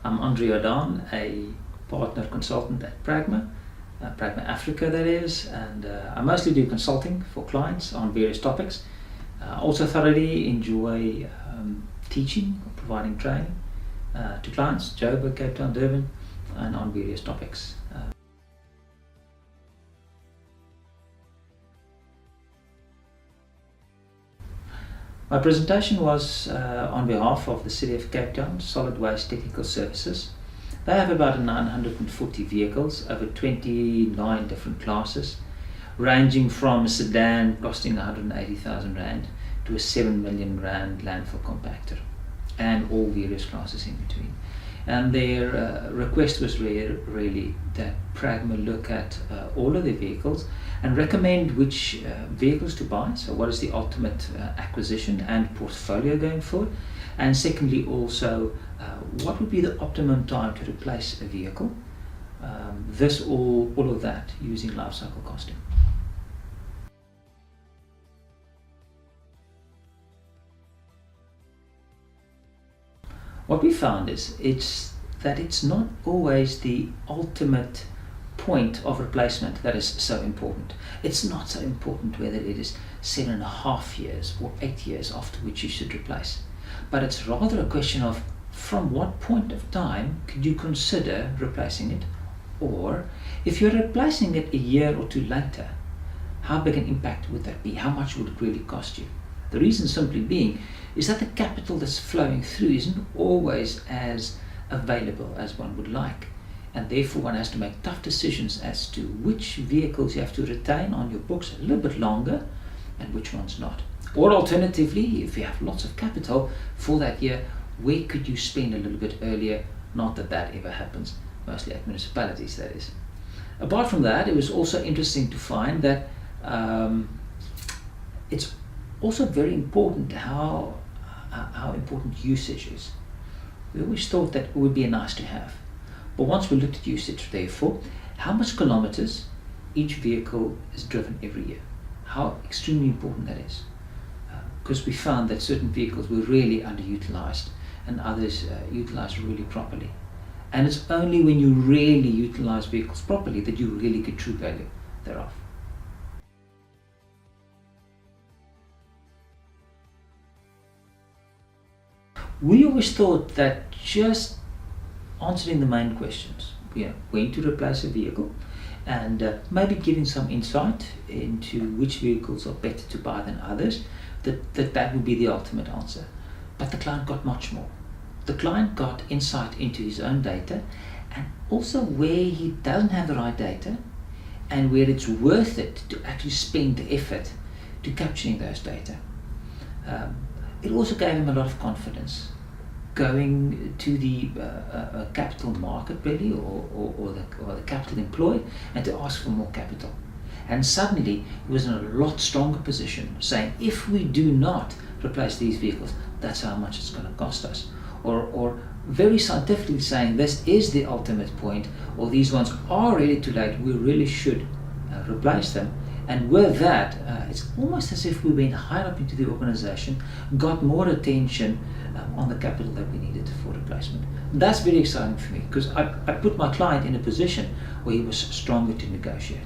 I'm Jordaan, a partner consultant at Pragma, Pragma Africa that is, and I mostly do consulting for clients on various topics. Also thoroughly enjoy teaching or providing training to clients, Joburg, Cape Town, Durban, and on various topics. My presentation was on behalf of the City of Cape Town Solid Waste Technical Services. They have about 940 vehicles over 29 different classes, ranging from a sedan costing 180,000 Rand to a 7 million Rand landfill compactor, and all various classes in between. And their request was really that Pragma look at all of their vehicles and recommend which vehicles to buy. So what is the ultimate acquisition and portfolio going forward? And secondly, also what would be the optimum time to replace a vehicle? All of that using life cycle costing. What we found is that it's not always the ultimate point of replacement that is so important. It's not so important whether it is 7.5 years or 8 years after which you should replace, but it's rather a question of from what point of time could you consider replacing it, or if you're replacing it a year or two later, how big an impact would that be? How much would it really cost you? The reason simply being is that the capital that's flowing through isn't always as available as one would like, and therefore one has to make tough decisions as to which vehicles you have to retain on your books a little bit longer and which ones not. Or alternatively, if you have lots of capital for that year, where could you spend a little bit earlier? Not that that ever happens, mostly at municipalities that is. Apart from that, it was also interesting to find that it's also very important how important usage is. We always thought that it would be a nice to have, but once we looked at usage, therefore, how much kilometers each vehicle is driven every year, how extremely important that is, because we found that certain vehicles were really underutilized and others utilized really properly, and it's only when you really utilize vehicles properly that you really get true value thereof. We always thought that just answering the main questions, when to replace a vehicle, and maybe giving some insight into which vehicles are better to buy than others, that would be the ultimate answer. But the client got much more. The client got insight into his own data, and also where he doesn't have the right data and where it's worth it to actually spend the effort to capturing those data. It also gave him a lot of confidence going to the capital market really, or the capital employed, and to ask for more capital. And suddenly he was in a lot stronger position, saying if we do not replace these vehicles, that's how much it's going to cost us. Or very scientifically saying this is the ultimate point, or these ones are really too late, we really should replace them. And with that, it's almost as if we went higher up into the organization, got more attention on the capital that we needed for replacement. That's very exciting for me, because I put my client in a position where he was stronger to negotiate.